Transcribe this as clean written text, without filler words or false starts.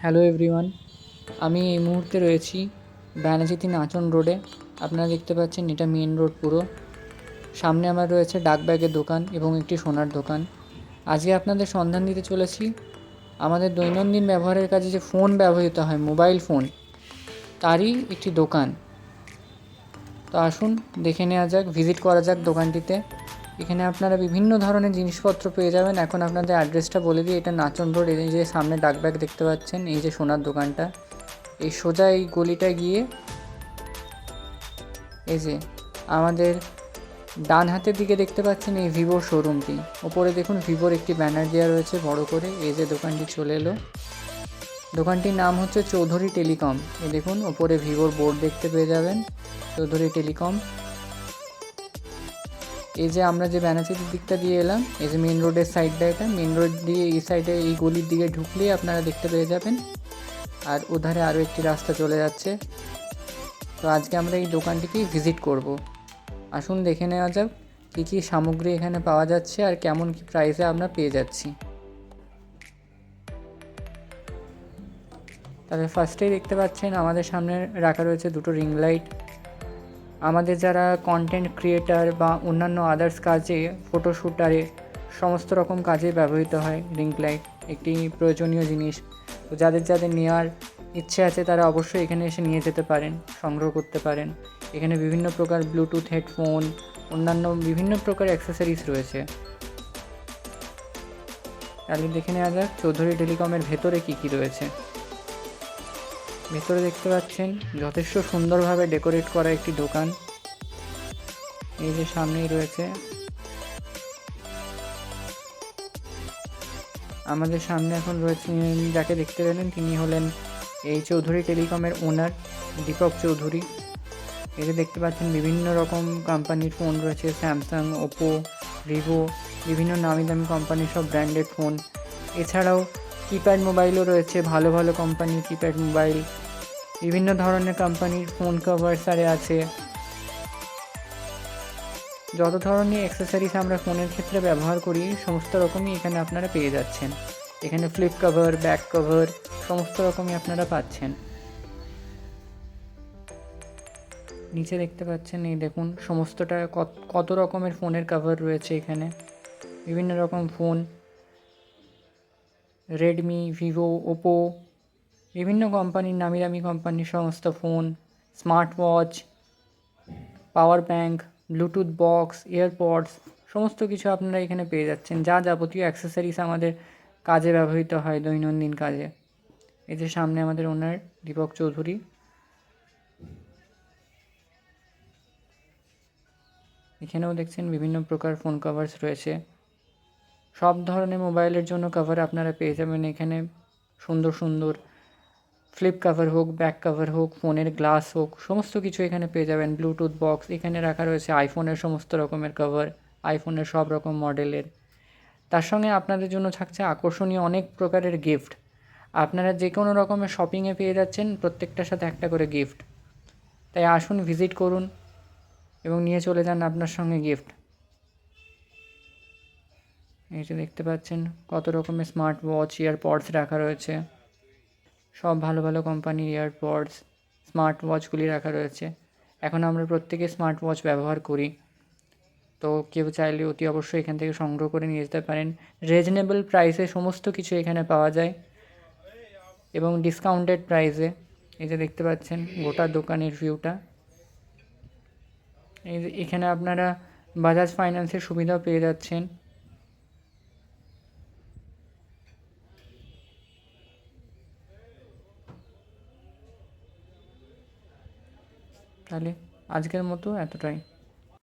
Hello everyone, আমি এই মুহূর্তে রয়েছি ব্যানাচিতি নাচন রোডে। আপনারা দেখতে পাচ্ছেন এটা মেন রোড পুরো। সামনে আমার রয়েছে ডাক ব্যাগের দোকান এবং একটি সোনার দোকান। আজকে আপনাদের সন্ধান দিতে চলেছি আমাদের দৈনন্দিন ব্যবহারের কাজে যে ফোন ব্যবহৃত হয়, মোবাইল ফোন, তারই একটি দোকান। তো আসুন দেখে নেওয়া যাক, ভিজিট করা যাক দোকানটিতে। এখানে আপনারা বিভিন্ন ধরনের জিনিসপত্র পেয়ে যাবেন। এখন আপনাদের অ্যাড্রেসটা বলে দিই, এটা নাচন রোড। এই যে সামনে ডাক ব্যাগ দেখতে পাচ্ছেন, এই যে সোনার দোকানটা, এই সোজা এই গলিটা গিয়ে এই যে আমাদের ডান হাতের দিকে দেখতে পাচ্ছেন এই ভিভোর শোরুমটি। ওপরে দেখুন ভিভোর একটি ব্যানার দেওয়া রয়েছে বড় করে। এই যে দোকানটি চলে এলো, দোকানটির নাম হচ্ছে চৌধুরী টেলিকম। এই দেখুন ওপরে ভিভোর বোর্ড দেখতে পেয়ে যাবেন, চৌধুরী টেলিকম। এই যে আমরা যে ব্যানাচিতির দিকটা দিয়ে এলাম, এই যে মেন রোডের সাইডটা, এটা মেন রোড দিয়ে এই সাইডে এই গলির দিকে ঢুকলেই আপনারা দেখতে পেয়ে যাবেন। আর ওধারে আরও একটি রাস্তা চলে যাচ্ছে। তো আজকে আমরা এই দোকানটিকেই ভিজিট করব। আসুন দেখে নেওয়া যাক কী কী সামগ্রী এখানে পাওয়া যাচ্ছে আর কেমন কী প্রাইসে আমরা পেয়ে যাচ্ছি। তবে ফার্স্টেই দেখতে পাচ্ছেন আমাদের সামনে রাখা রয়েছে দুটো রিং লাইট। আমাদের যারা কন্টেন্ট ক্রিয়েটার বা অন্যান্য আদার্স কাজে, ফটোশ্যুটারে, সমস্ত রকম কাজে ব্যবহৃত হয় রিং লাইট, একটি প্রয়োজনীয় জিনিস। তো যাদের যাদের নেওয়ার ইচ্ছে আছে তারা অবশ্যই এখানে এসে নিয়ে যেতে পারেন, সংগ্রহ করতে পারেন। এখানে বিভিন্ন প্রকার ব্লুটুথ হেডফোন, অন্যান্য বিভিন্ন প্রকার অ্যাক্সেসরিজ রয়েছে। তাহলে দেখে নেওয়া যাক চৌধুরী টেলিকমের ভেতরে কী কী রয়েছে। ভেতরে দেখতে পাচ্ছেন যথেষ্ট সুন্দরভাবে ডেকোরেট করা একটি দোকান। এই যে সামনেই রয়েছে, আমাদের সামনে এখন রয়েছে যাকে দেখতে পেলেন, তিনি হলেন এই চৌধুরী টেলিকমের ওনার দীপক চৌধুরী। এই যে দেখতে পাচ্ছেন বিভিন্ন রকম কোম্পানির ফোন রয়েছে, স্যামসাং, ওপো, ভিভো, বিভিন্ন নামি দামি কোম্পানির সব ব্র্যান্ডেড ফোন। এছাড়াও কিপ্যাড মোবাইলও রয়েছে, ভালো ভালো কোম্পানির কিপ্যাড মোবাইল, বিভিন্ন ধরনের কোম্পানির ফোন কভার্স আরে আছে। যত ধরনের অ্যাক্সেসরিজ আমরা ফোনের ক্ষেত্রে ব্যবহার করি সমস্ত রকমই এখানে আপনারা পেয়ে যাচ্ছেন। এখানে ফ্লিপ কভার, ব্যাক কভার, সমস্ত রকমই আপনারা পাচ্ছেন। নিচে দেখতে পাচ্ছেন, এই দেখুন সমস্তটা কত রকমের ফোনের কভার রয়েছে এখানে। বিভিন্ন রকম ফোন, রেডমি, ভিভো, ওপো, বিভিন্ন কোম্পানির নামি দামি কোম্পানির সমস্ত phone, smart watch, power bank, Bluetooth box, AirPods, সমস্ত কিছু আপনারা এখানে পেয়ে যাচ্ছেন, যা যাবতীয় অ্যাক্সেসরিজ আমাদের কাজে ব্যবহৃত হয় দৈনন্দিন কাজে। এই যে সামনে আমাদের ওনার দীপক চৌধুরী। এখানেও দেখছেন বিভিন্ন প্রকার ফোন কভার্স রয়েছে। সব ধরনের মোবাইলের জন্য কভার আপনারা পেয়ে যাবেন এখানে। সুন্দর সুন্দর ফ্লিপ কভার হোক, ব্যাক কভার হোক, ফোনের গ্লাস হোক, সমস্ত কিছু এখানে পেয়ে যাবেন। ব্লুটুথ বক্স, এখানে রাখা রয়েছে আইফোনের সমস্ত রকমের কভার, আইফোনের সব রকম মডেলের। তার সঙ্গে আপনাদের জন্য থাকছে আকর্ষণীয় অনেক প্রকারের গিফট। আপনারা যে কোনো রকমের শপিংয়ে পেয়ে যাচ্ছেন প্রত্যেকটার সাথে একটা করে গিফট। তাই আসুন, ভিজিট করুন এবং নিয়ে চলে যান আপনার সঙ্গে গিফট। এই যে দেখতে পাচ্ছেন কত রকমের স্মার্ট ওয়াচ, ইয়ারপডস রাখা রয়েছে। সব ভালো ভালো কোম্পানির ইয়ারপডস, স্মার্ট ওয়াচগুলি রাখা রয়েছে। এখন আমরা প্রত্যেকে স্মার্ট ওয়াচ ব্যবহার করি, তো কেউ চাইলে অতি অবশ্যই এখান থেকে সংগ্রহ করে নিয়ে যেতে পারেন। রিজনেবল প্রাইসে সমস্ত কিছু এখানে পাওয়া যায় এবং ডিসকাউন্টেড প্রাইসে। এই যে দেখতে পাচ্ছেন গোটা দোকানের ভিউটা। এই যে এখানে আপনারা বাজাজ ফাইন্যান্সের সুবিধাও পেয়ে যাচ্ছেন। তাহলে আজকের মতো এতটাই।